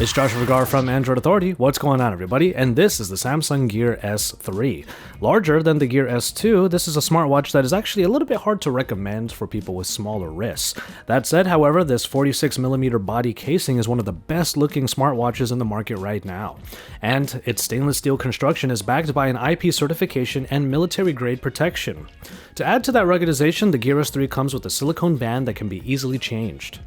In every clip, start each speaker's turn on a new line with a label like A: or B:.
A: It's Josh Vergara from Android Authority. What's going on, everybody? And this is the Samsung Gear S3. Larger than the Gear S2, this is a smartwatch that is actually a little bit hard to recommend for people with smaller wrists. That said, however, this 46mm body casing is one of the best looking smartwatches in the market right now. And its stainless steel construction is backed by an IP certification and military grade protection. To add to that ruggedization, the Gear S3 comes with a silicone band that can be easily changed.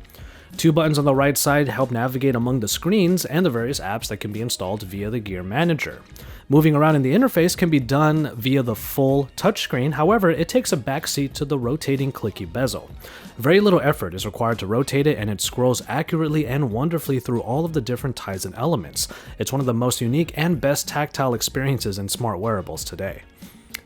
A: Two buttons on the right side help navigate among the screens and the various apps that can be installed via the Gear Manager. Moving around in the interface can be done via the full touchscreen, however, it takes a backseat to the rotating clicky bezel. Very little effort is required to rotate it, and it scrolls accurately and wonderfully through all of the different Tizen elements. It's one of the most unique and best tactile experiences in smart wearables today.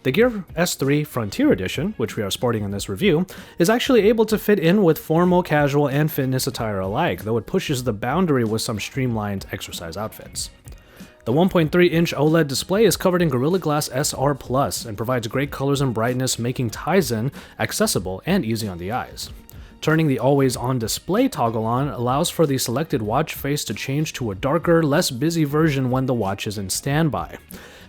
A: The Gear S3 Frontier Edition, which we are sporting in this review, is actually able to fit in with formal, casual, and fitness attire alike, though it pushes the boundary with some streamlined exercise outfits. The 1.3-inch OLED display is covered in Gorilla Glass SR Plus and provides great colors and brightness, making Tizen accessible and easy on the eyes. Turning the always-on display toggle on allows for the selected watch face to change to a darker, less busy version when the watch is in standby.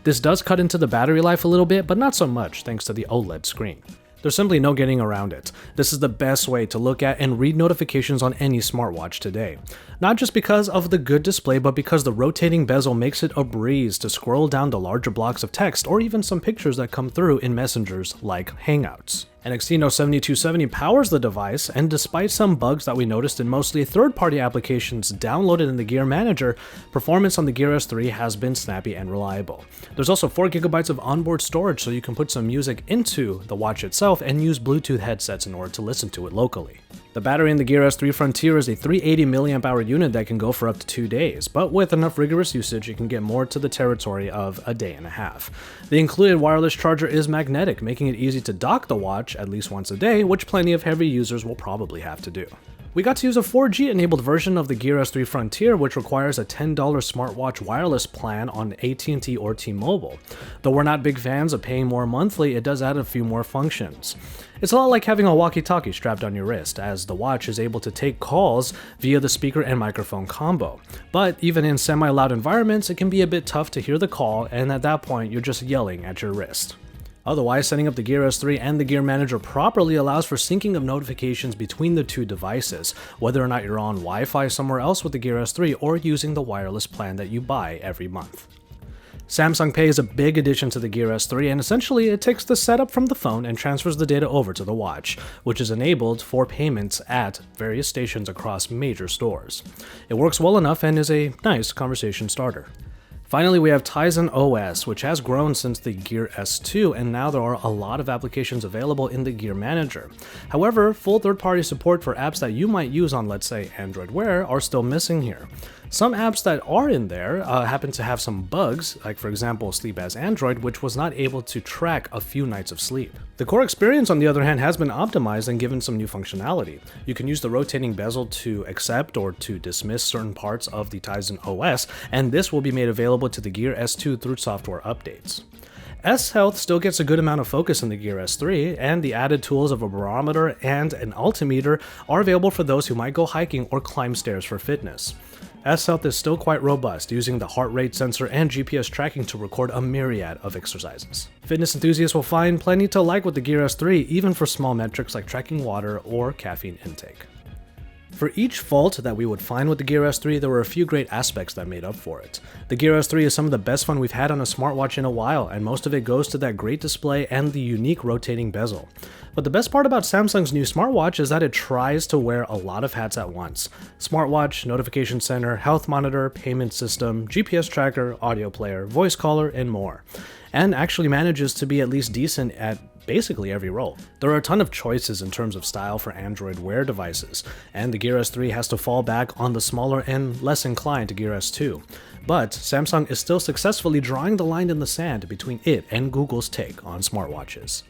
A: This does cut into the battery life a little bit, but not so much thanks to the OLED screen. There's simply no getting around it. This is the best way to look at and read notifications on any smartwatch today. Not just because of the good display, but because the rotating bezel makes it a breeze to scroll down the larger blocks of text or even some pictures that come through in messengers like Hangouts. An Exynos 7270 powers the device, and despite some bugs that we noticed in mostly third-party applications downloaded in the Gear Manager, performance on the Gear S3 has been snappy and reliable. There's also 4GB of onboard storage, so you can put some music into the watch itself and use Bluetooth headsets in order to listen to it locally. The battery in the Gear S3 Frontier is a 380 mAh unit that can go for up to 2 days, but with enough rigorous usage, it can get more to the territory of a day and a half. The included wireless charger is magnetic, making it easy to dock the watch at least once a day, which plenty of heavy users will probably have to do. We got to use a 4G-enabled version of the Gear S3 Frontier, which requires a $10 smartwatch wireless plan on AT&T or T-Mobile. Though we're not big fans of paying more monthly, it does add a few more functions. It's a lot like having a walkie-talkie strapped on your wrist, as the watch is able to take calls via the speaker and microphone combo. But even in semi-loud environments, it can be a bit tough to hear the call, and at that point, you're just yelling at your wrist. Otherwise, setting up the Gear S3 and the Gear Manager properly allows for syncing of notifications between the two devices, whether or not you're on Wi-Fi somewhere else with the Gear S3 or using the wireless plan that you buy every month. Samsung Pay is a big addition to the Gear S3, and essentially it takes the setup from the phone and transfers the data over to the watch, which is enabled for payments at various stations across major stores. It works well enough and is a nice conversation starter. Finally, we have Tizen Os, which has grown since the Gear S2, and now there are a lot of applications available in the Gear Manager. However, full third-party support for apps that you might use on, let's say, Android Wear are still missing here. Some apps that are in there happen to have some bugs, like for example Sleep as Android, which was not able to track a few nights of sleep. The core experience, on the other hand, has been optimized and given some new functionality. You can use the rotating bezel to accept or to dismiss certain parts of the Tizen OS, and this will be made available to the Gear S2 through software updates. S-Health still gets a good amount of focus in the Gear S3, and the added tools of a barometer and an altimeter are available for those who might go hiking or climb stairs for fitness. S-Health is still quite robust, using the heart rate sensor and GPS tracking to record a myriad of exercises. Fitness enthusiasts will find plenty to like with the Gear S3, even for small metrics like tracking water or caffeine intake. For each fault that we would find with the Gear S3, there were a few great aspects that made up for it. The Gear S3 is some of the best fun we've had on a smartwatch in a while, and most of it goes to that great display and the unique rotating bezel. But the best part about Samsung's new smartwatch is that it tries to wear a lot of hats at once. Smartwatch, notification center, health monitor, payment system, GPS tracker, audio player, voice caller, and more. And actually manages to be at least decent at basically every role. There are a ton of choices in terms of style for Android Wear devices, and the Gear S3 has to fall back on the smaller and less inclined to Gear S2. But Samsung is still successfully drawing the line in the sand between it and Google's take on smartwatches.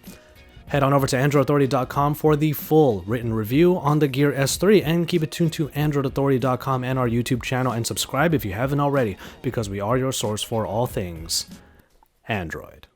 A: Head on over to AndroidAuthority.com for the full written review on the Gear S3, and keep it tuned to AndroidAuthority.com and our YouTube channel, and subscribe if you haven't already, because we are your source for all things Android.